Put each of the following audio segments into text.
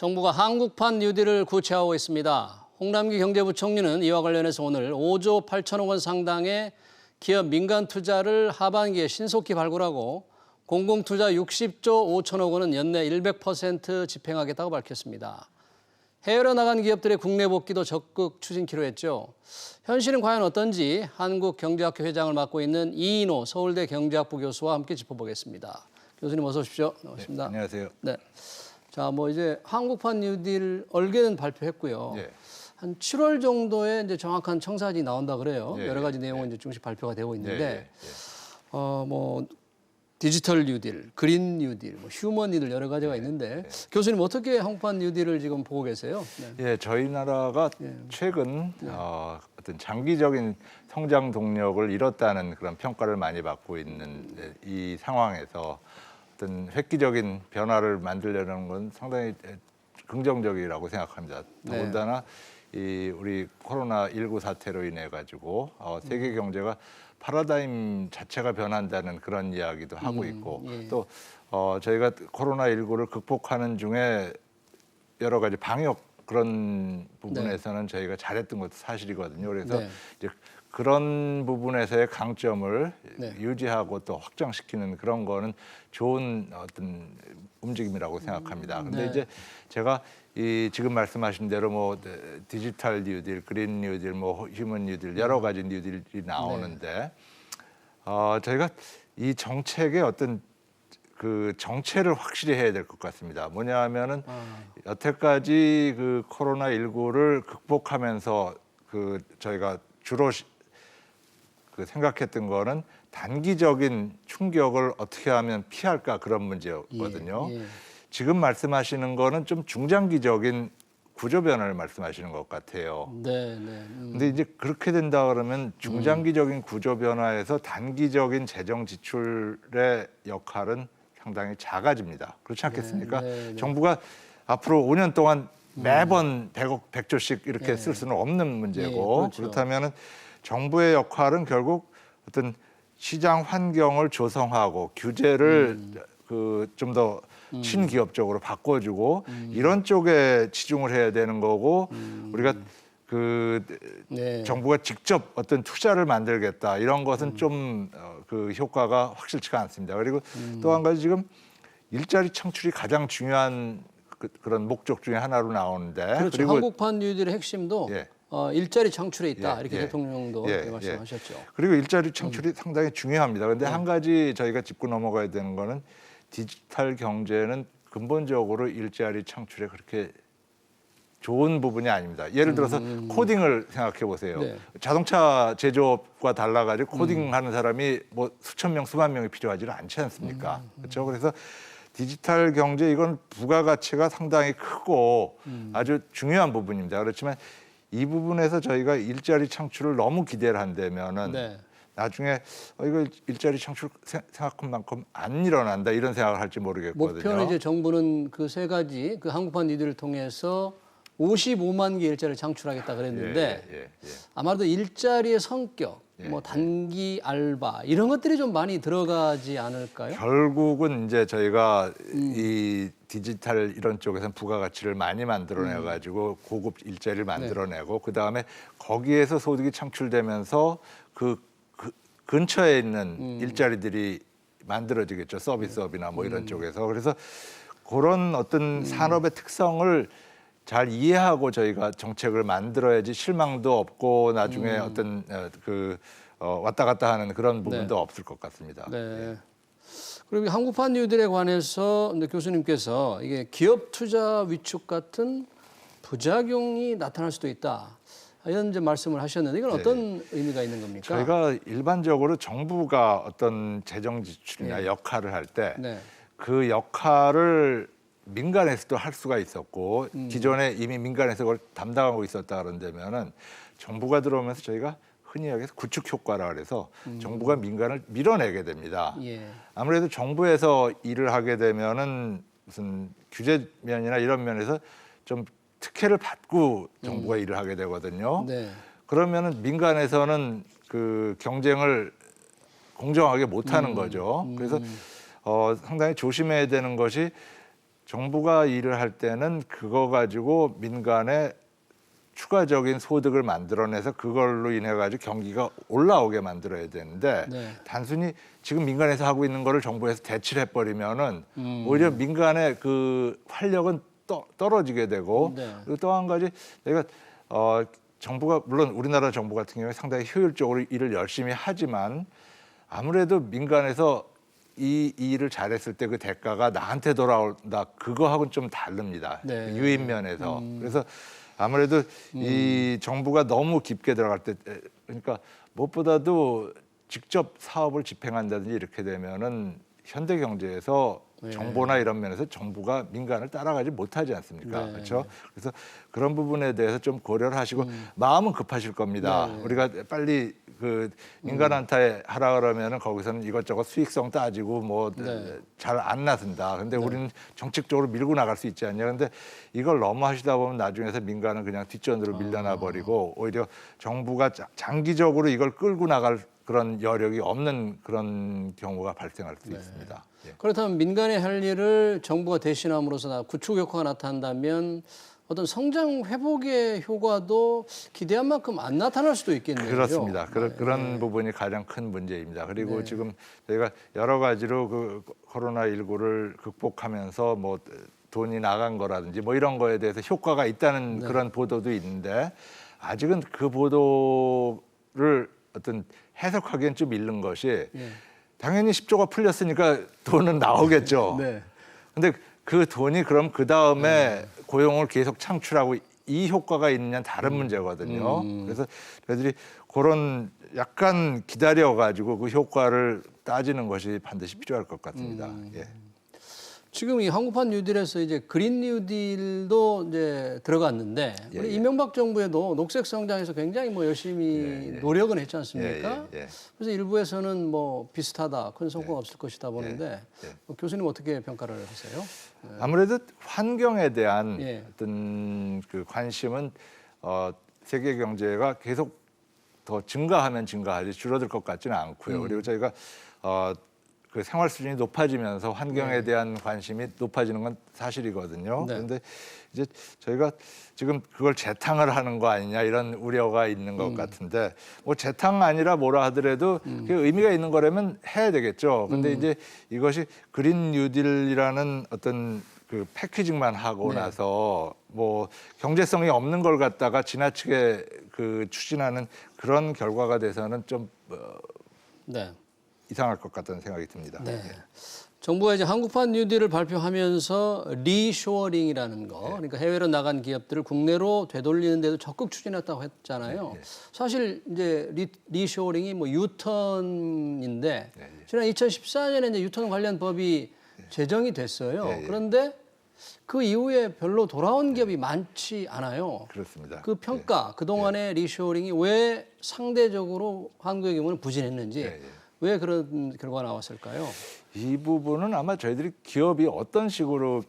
정부가 한국판 뉴딜을 구체화하고 있습니다. 홍남기 경제부총리는 이와 관련해서 오늘 5조 8천억 원 상당의 기업 민간 투자를 하반기에 신속히 발굴하고 공공투자 60조 5천억 원은 연내 100% 집행하겠다고 밝혔습니다. 해외로 나간 기업들의 국내 복귀도 적극 추진키로 했죠. 현실은 과연 어떤지 한국경제학회 회장을 맡고 있는 이인호 서울대 경제학부 교수와 함께 짚어보겠습니다. 교수님 어서 오십시오. 반갑습니다. 네, 안녕하세요. 네. 자, 이제 한국판 뉴딜 얼개는 발표했고요. 예. 한 7월 정도에 이제 정확한 청사진이 나온다 그래요. 예, 여러 가지 예, 내용은 예. 이제 조금씩 발표가 되고 예, 있는데, 예, 디지털 뉴딜, 그린 뉴딜, 휴먼 뉴딜 여러 가지가 있는데 교수님 어떻게 한국판 뉴딜을 지금 보고 계세요? 네. 예, 저희 나라가 최근 어떤 장기적인 성장 동력을 잃었다는 그런 평가를 많이 받고 있는 이 상황에서 어떤 획기적인 변화를 만들려는 건 상당히 긍정적이라고 생각합니다. 더군다나 이 우리 코로나19 사태로 인해 가지고 세계 경제가 파라다임 자체가 변한다는 그런 이야기도 하고 있고 또 저희가 코로나19를 극복하는 중에 여러 가지 방역 그런 부분에서는 저희가 잘했던 것도 사실이거든요. 그래서 이제 그런 부분에서의 강점을 유지하고 또 확장시키는 그런 거는 좋은 어떤 움직임이라고 생각합니다. 근데 이제 제가 이 지금 말씀하신 대로 디지털 뉴딜, 그린 뉴딜, 휴먼 뉴딜 여러 가지 뉴딜이 나오는데 저희가 이 정책의 어떤 그 정체를 확실히 해야 될 것 같습니다. 뭐냐 하면은 여태까지 그 코로나19를 극복하면서 그 저희가 주로 그 생각했던 거는 단기적인 충격을 어떻게 하면 피할까 그런 문제였거든요. 지금 말씀하시는 거는 좀 중장기적인 구조 변화를 말씀하시는 것 같아요. 근데 이제 그렇게 된다 그러면 중장기적인 구조 변화에서 단기적인 재정 지출의 역할은 상당히 작아집니다. 그렇지 않겠습니까? 정부가 앞으로 5년 동안 매번 100억, 100조씩 이렇게 쓸 수는 없는 문제고 그렇죠. 그렇다면은 정부의 역할은 결국 어떤 시장 환경을 조성하고 규제를 그 좀 더 친기업적으로 바꿔주고 이런 쪽에 치중을 해야 되는 거고 우리가 그 정부가 직접 어떤 투자를 만들겠다 이런 것은 좀 그 효과가 확실치가 않습니다. 그리고 또 한 가지 지금 일자리 창출이 가장 중요한 그런 목적 중에 하나로 나오는데 그렇죠. 그리고 한국판 뉴딜의 핵심도 일자리 창출에 있다 이렇게 대통령도 말씀하셨죠. 그리고 일자리 창출이 상당히 중요합니다. 그런데 한 가지 저희가 짚고 넘어가야 되는 거는 디지털 경제는 근본적으로 일자리 창출에 그렇게 좋은 부분이 아닙니다. 예를 들어서 코딩을 생각해 보세요. 자동차 제조업과 달라가지고 코딩하는 사람이 수천 명, 수만 명이 필요하지는 않지 않습니까? 그렇죠. 그래서 디지털 경제 이건 부가가치가 상당히 크고 아주 중요한 부분입니다. 그렇지만 이 부분에서 저희가 일자리 창출을 너무 기대를 한다면은 나중에 이거 일자리 창출 생각한 만큼 안 일어난다 이런 생각을 할지 모르겠거든요. 목표는 이제 정부는 그 세 가지 그 한국판 뉴딜을 통해서 55만 개 일자리를 창출하겠다 그랬는데 아마도 일자리의 성격, 단기 알바 이런 것들이 좀 많이 들어가지 않을까요? 결국은 이제 저희가 이 디지털 이런 쪽에서는 부가가치를 많이 만들어내 가지고 고급 일자리를 만들어내고 그다음에 거기에서 소득이 창출되면서 그 근처에 있는 일자리들이 만들어지겠죠. 서비스업이나 이런 쪽에서. 그래서 그런 어떤 산업의 특성을 잘 이해하고 저희가 정책을 만들어야지 실망도 없고 나중에 어떤 왔다 갔다 하는 그런 부분도 없을 것 같습니다. 그리고 한국판 뉴딜에 관해서 교수님께서 이게 기업 투자 위축 같은 부작용이 나타날 수도 있다. 이런 이제 말씀을 하셨는데 이건 어떤 의미가 있는 겁니까? 저희가 일반적으로 정부가 어떤 재정 지출이나 역할을 할 때 그 역할을 민간에서도 할 수가 있었고 기존에 이미 민간에서 그걸 담당하고 있었다 그런다면은 정부가 들어오면서 저희가 흔히 얘기해서 구축 효과라 그래서 정부가 민간을 밀어내게 됩니다. 아무래도 정부에서 일을 하게 되면은 무슨 규제 면이나 이런 면에서 좀 특혜를 받고 정부가 일을 하게 되거든요. 그러면은 민간에서는 그 경쟁을 공정하게 못하는 거죠. 그래서 상당히 조심해야 되는 것이 정부가 일을 할 때는 그거 가지고 민간에 추가적인 소득을 만들어내서 그걸로 인해 가지고 경기가 올라오게 만들어야 되는데 네. 단순히 지금 민간에서 하고 있는 거를 정부에서 대치를 해버리면은 오히려 민간의 그 활력은 떨어지게 되고 네. 그리고 또 한 가지 저희가 정부가 물론 우리나라 정부 같은 경우에 상당히 효율적으로 일을 열심히 하지만 아무래도 민간에서 이 일을 잘했을 때 그 대가가 나한테 돌아온다 그거하고는 좀 다릅니다. 네. 유인 면에서 그래서 아무래도 이 정부가 너무 깊게 들어갈 때 그러니까 무엇보다도 직접 사업을 집행한다든지 이렇게 되면은 현대 경제에서 네. 정보나 이런 면에서 정부가 민간을 따라가지 못하지 않습니까? 네. 그렇죠? 그래서 그런 부분에 대해서 좀 고려를 하시고 마음은 급하실 겁니다. 네. 우리가 빨리 그 민간한테 하라 그러면은 거기서는 이것저것 수익성 따지고 뭐 네. 잘 안 나선다. 근데 우리는 정책적으로 밀고 나갈 수 있지 않냐. 근데 이걸 너무 하시다 보면 나중에서 민간은 그냥 뒷전으로 밀려나 버리고 오히려 정부가 장기적으로 이걸 끌고 나갈 그런 여력이 없는 그런 경우가 발생할 수 있습니다. 예. 그렇다면 민간의 할 일을 정부가 대신함으로써 구축 효과가 나타난다면 어떤 성장 회복의 효과도 기대한 만큼 안 나타날 수도 있겠네요. 그렇습니다. 네. 그런 부분이 가장 큰 문제입니다. 그리고 네. 지금 저희가 여러 가지로 그 코로나19를 극복하면서 뭐 돈이 나간 거라든지 뭐 이런 거에 대해서 효과가 있다는 네. 그런 보도도 있는데 아직은 그 보도를 어떤 해석하기엔 좀 잃는 것이 네. 당연히 10조가 풀렸으니까 돈은 나오겠죠. 네. 근데 그 돈이 그럼 그 다음에 고용을 계속 창출하고 이 효과가 있느냐는 다른 문제거든요. 그래서 저희들이 그런 약간 기다려가지고 그 효과를 따지는 것이 반드시 필요할 것 같습니다. 예. 지금 이 한국판 뉴딜에서 이제 그린 뉴딜도 이제 들어갔는데 예, 우리 예. 이명박 정부에도 녹색 성장에서 굉장히 뭐 열심히 노력은 했지 않습니까? 예, 예, 예. 그래서 일부에서는 뭐 비슷하다, 큰 성과가 없을 것이다 보는데 예. 교수님 어떻게 평가를 하세요? 아무래도 환경에 대한 예. 어떤 그 관심은 세계 경제가 계속 더 증가하면 증가하지 줄어들 것 같지는 않고요. 그리고 저희가 그 생활 수준이 높아지면서 환경에 대한 관심이 높아지는 건 사실이거든요. 네. 그런데 이제 저희가 지금 그걸 재탕을 하는 거 아니냐 이런 우려가 있는 것 같은데 뭐 재탕 아니라 뭐라 하더라도 그게 의미가 있는 거라면 해야 되겠죠. 근데 이제 이것이 그린 뉴딜이라는 어떤 그 패키징만 하고 네. 나서 뭐 경제성이 없는 걸 갖다가 지나치게 그 추진하는 그런 결과가 돼서는 좀 네. 이상할 것 같다는 생각이 듭니다. 네. 정부가 이제 한국판 뉴딜을 발표하면서 리쇼어링이라는 거, 그러니까 해외로 나간 기업들을 국내로 되돌리는 데도 적극 추진했다고 했잖아요. 사실 이제 리쇼어링이 뭐 유턴인데 지난 2014년에 이제 유턴 관련 법이 제정이 됐어요. 그런데 그 이후에 별로 돌아온 기업이 많지 않아요. 그렇습니다. 그 평가, 그동안의 리쇼어링이 왜 상대적으로 한국의 경우는 부진했는지 왜 그런 결과가 나왔을까요? 이 부분은 아마 저희들이 기업이 어떤 식으로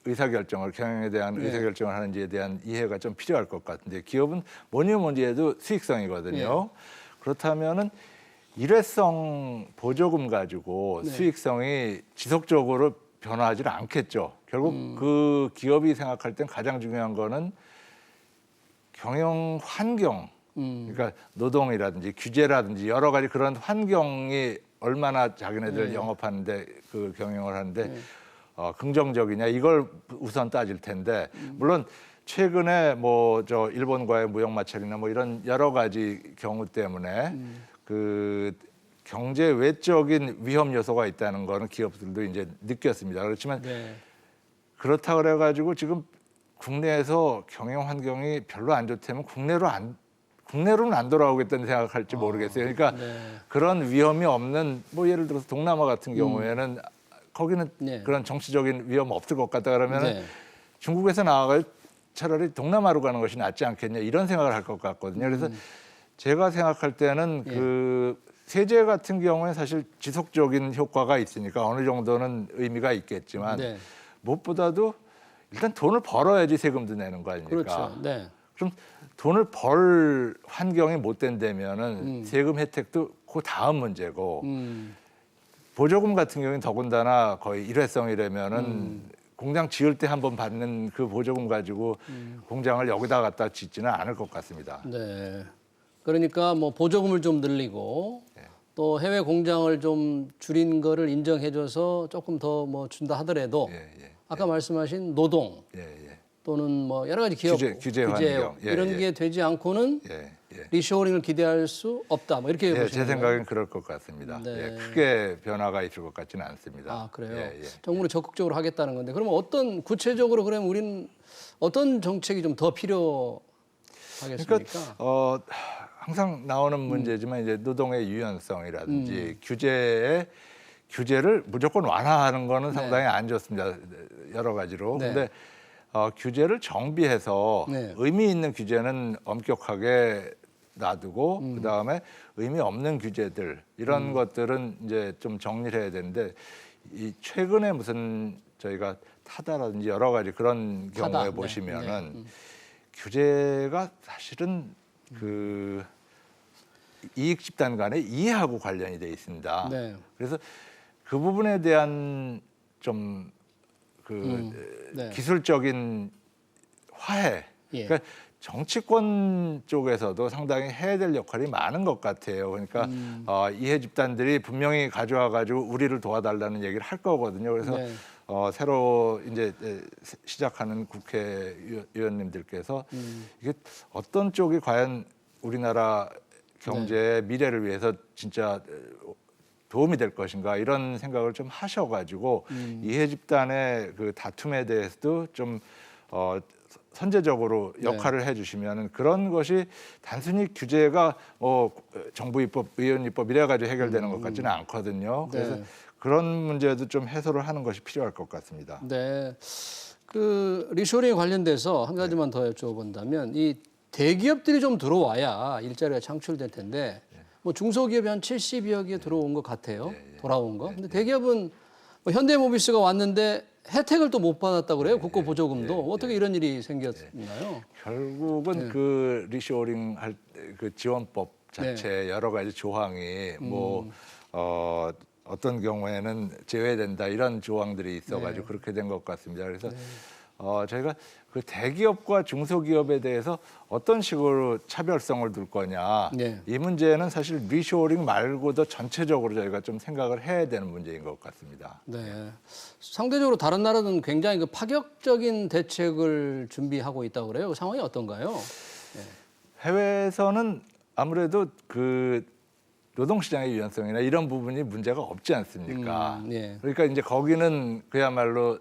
의사결정을 경영에 대한 의사결정을 하는지에 대한 이해가 좀 필요할 것 같은데 기업은 뭐니 해도 수익성이거든요. 그렇다면은 일회성 보조금 가지고 수익성이 지속적으로 변화하지 않겠죠. 결국 그 기업이 생각할 땐 가장 중요한 거는 경영 환경, 그러니까 노동이라든지 규제라든지 여러 가지 그런 환경이 얼마나 자기네들 영업하는데 그 경영을 하는데 긍정적이냐 이걸 우선 따질 텐데 물론 최근에 뭐 저 일본과의 무역 마찰이나 뭐 이런 여러 가지 경우 때문에 그 경제 외적인 위험 요소가 있다는 거는 기업들도 이제 느꼈습니다. 그렇지만 그렇다 그래가지고 지금 국내에서 경영 환경이 별로 안 좋다면 국내로는 안 돌아오겠다는 생각할지 모르겠어요. 그러니까 그런 위험이 없는 뭐 예를 들어서 동남아 같은 경우에는 거기는 그런 정치적인 위험 없을 것 같다 그러면 중국에서 나와가 차라리 동남아로 가는 것이 낫지 않겠냐 이런 생각을 할 것 같거든요. 그래서 제가 생각할 때는 그 세제 같은 경우에 사실 지속적인 효과가 있으니까 어느 정도는 의미가 있겠지만 무엇보다도 일단 돈을 벌어야지 세금도 내는 거 아닙니까? 그렇죠. 네. 그럼 돈을 벌 환경이 못 된다면은 세금 혜택도 그 다음 문제고 보조금 같은 경우는 더군다나 거의 일회성이라면은 공장 지을 때 한번 받는 그 보조금 가지고 공장을 여기다 갖다 짓지는 않을 것 같습니다. 네. 그러니까 뭐 보조금을 좀 늘리고 또 해외 공장을 좀 줄인 거를 인정해줘서 조금 더 뭐 준다 하더라도 아까 말씀하신 노동 또는 뭐 여러 가지 기업 규제 환경 이런 게 되지 않고는 리쇼어링을 기대할 수 없다. 뭐 이렇게 보시는 제 생각엔 그럴 것 같습니다. 네. 크게 변화가 있을 것 같지는 않습니다. 아 그래요. 정부는 적극적으로 하겠다는 건데 그러면 어떤 구체적으로 그러면 우리는 어떤 정책이 좀 더 필요하겠습니까? 그러니까 항상 나오는 문제지만 이제 노동의 유연성이라든지 규제를 무조건 완화하는 거는 상당히 안 좋습니다. 여러 가지로. 근데 규제를 정비해서 의미 있는 규제는 엄격하게 놔두고 그다음에 의미 없는 규제들 이런 것들은 이제 좀 정리를 해야 되는데 이 최근에 무슨 저희가 타다라든지 여러 가지 그런 경우에 보시면은 규제가 사실은 그 이익 집단 간의 이해하고 관련이 돼 있습니다. 그래서 그 부분에 대한 좀 기술적인 화해. 그러니까 정치권 쪽에서도 상당히 해야 될 역할이 많은 것 같아요. 그러니까 이해 집단들이 분명히 가져와 가지고 우리를 도와달라는 얘기를 할 거거든요. 그래서 새로 이제 시작하는 국회의원님들께서 이게 어떤 쪽이 과연 우리나라 경제의 미래를 위해서 진짜 도움이 될 것인가 이런 생각을 좀 하셔가지고 이해 집단의 그 다툼에 대해서도 좀 선제적으로 역할을 해주시면은 그런 것이 단순히 규제가 정부 입법, 의원 입법 이래 가지고 해결되는 것 같지는 않거든요. 그래서 그런 문제도 좀 해소를 하는 것이 필요할 것 같습니다. 네, 그 리쇼링에 관련돼서 한 가지만 더 여쭤본다면 이 대기업들이 좀 들어와야 일자리가 창출될 텐데 뭐 중소기업이 한 70여 개 들어온 것 같아요. 돌아온 거. 근데 대기업은 뭐 현대모비스가 왔는데 혜택을 또 못 받았다고 그래요. 국고 보조금도. 어떻게 이런 일이 생겼나요? 결국은 그 리쇼링 할 그 지원법 자체 여러 가지 조항이 뭐 어떤 경우에는 제외된다 이런 조항들이 있어가지고 그렇게 된 것 같습니다. 그래서 저희가 그 대기업과 중소기업에 대해서 어떤 식으로 차별성을 둘 거냐 이 문제는 사실 리쇼링 말고도 전체적으로 저희가 좀 생각을 해야 되는 문제인 것 같습니다. 네, 상대적으로 다른 나라는 굉장히 그 파격적인 대책을 준비하고 있다고 그래요. 그 상황이 어떤가요? 해외에서는 아무래도 그 노동시장의 유연성이나 이런 부분이 문제가 없지 않습니까? 그러니까 이제 거기는 그야말로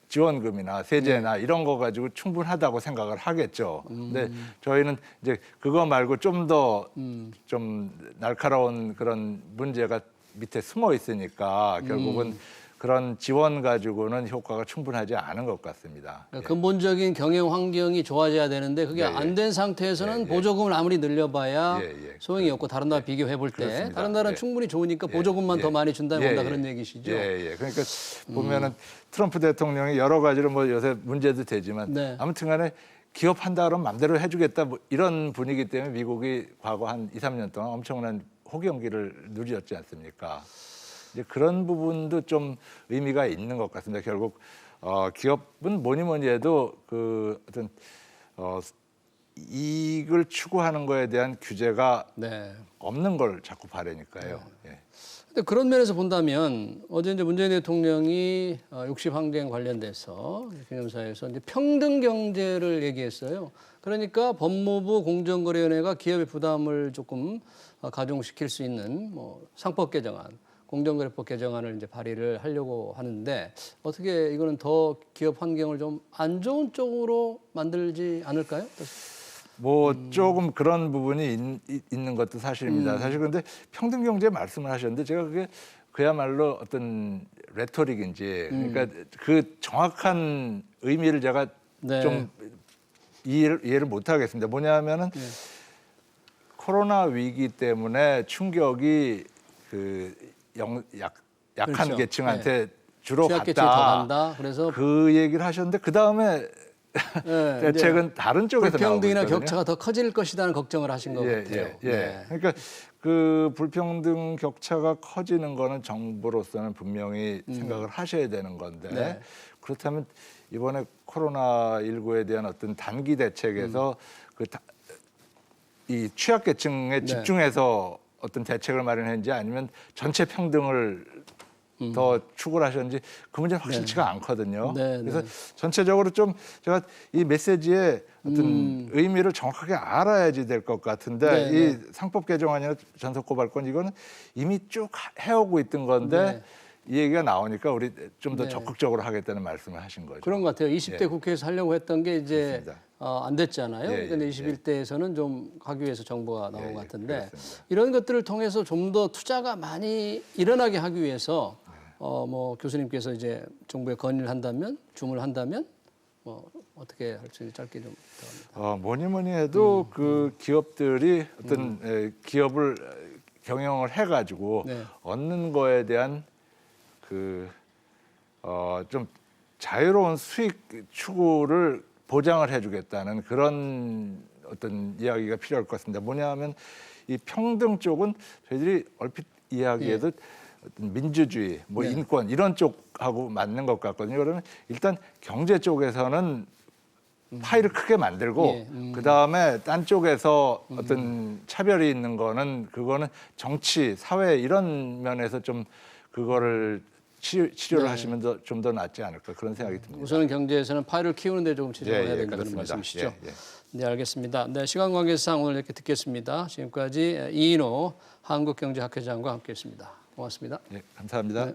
지원금이나 세제나 이런 거 가지고 충분하다고 생각을 하겠죠. 근데 저희는 이제 그거 말고 좀 더 좀 날카로운 그런 문제가 밑에 숨어 있으니까 결국은 그런 지원 가지고는 효과가 충분하지 않은 것 같습니다. 그러니까 근본적인 경영 환경이 좋아져야 되는데 그게 안 된 상태에서는 보조금을 아무리 늘려봐야 소용이 없고 다른 나라 비교해 볼 때 다른 나라는 충분히 좋으니까 보조금만 더 많이 준다면 온다 그런 얘기시죠. 그러니까 보면은 트럼프 대통령이 여러 가지로 뭐 요새 문제도 되지만 아무튼간에 기업한다 그러면 맘대로 해주겠다 뭐 이런 분위기 때문에 미국이 과거 한 2, 3년 동안 엄청난 호경기를 누렸지 않습니까? 이제 그런 부분도 좀 의미가 있는 것 같습니다. 결국 기업은 뭐니 해도 그 어떤 이익을 추구하는 거에 대한 규제가 없는 걸 자꾸 바라니까요. 근데 그런 면에서 본다면 어제 이제 문재인 대통령이 60 항쟁 관련돼서 기념사에서 이제 평등 경제를 얘기했어요. 그러니까 법무부 공정거래위원회가 기업의 부담을 조금 가중시킬 수 있는 뭐 상법 개정안, 공정거래법 개정안을 이제 발의를 하려고 하는데 어떻게 이거는 더 기업 환경을 좀 안 좋은 쪽으로 만들지 않을까요? 뭐 조금 그런 부분이 있는 것도 사실입니다. 사실 그런데 평등 경제 말씀을 하셨는데 제가 그게 그야말로 어떤 레토릭인지 그러니까 그 정확한 의미를 제가 좀 이해를 못 하겠습니다. 뭐냐면은 코로나 위기 때문에 충격이 그 약한 계층한테 주로 갔다. 그래서 그 얘기를 하셨는데 그 다음에 대책은 다른 쪽에서 불평등이나 나오고 있거든요. 격차가 더 커질 것이라는 걱정을 하신 것 같아요. 그러니까 그 불평등 격차가 커지는 거는 정부로서는 분명히 생각을 하셔야 되는 건데 그렇다면 이번에 코로나19에 대한 어떤 단기 대책에서 이 취약계층에 집중해서 어떤 대책을 마련했는지 아니면 전체 평등을 더 추구를 하셨는지 그 문제는 확실치가 않거든요. 네, 그래서 전체적으로 좀 제가 이 메시지의 어떤 의미를 정확하게 알아야지 될 것 같은데 네, 이 상법 개정안이나 전속고발권 이거는 이미 쭉 해오고 있던 건데 이 얘기가 나오니까 우리 좀 더 적극적으로 하겠다는 말씀을 하신 거죠. 그런 것 같아요. 20대 국회에서 하려고 했던 게 이제 안 됐잖아요. 예, 그런데 예, 21대에서는 좀 하기 위해서 정부가 나온 것 같은데 그렇습니다. 이런 것들을 통해서 좀 더 투자가 많이 일어나게 하기 위해서 뭐 교수님께서 이제 정부에 건의를 한다면 주문을 한다면 뭐 어떻게 할 수 있는지 짧게 좀 부탁합니다. 뭐니 해도 그 기업들이 어떤 기업을 경영을 해가지고 네. 얻는 거에 대한 좀 자유로운 수익 추구를 보장을 해주겠다는 그런 어떤 이야기가 필요할 것 같습니다. 뭐냐하면 이 평등 쪽은 저희들이 얼핏 이야기해도 어떤 민주주의, 뭐 인권 이런 쪽하고 맞는 것 같거든요. 그러면 일단 경제 쪽에서는 파이를 크게 만들고 그 다음에 딴 쪽에서 어떤 차별이 있는 거는 그거는 정치, 사회 이런 면에서 좀 그거를 치료를 하시면 좀 더 낫지 않을까 그런 생각이 듭니다. 우선은 경제에서는 파이를 키우는 데 조금 치중을 해야 된다는 그렇습니다. 말씀이시죠? 예. 네, 알겠습니다. 네, 시간 관계상 오늘 이렇게 듣겠습니다. 지금까지 이인호 한국경제학회장과 함께했습니다. 고맙습니다. 감사합니다. 네.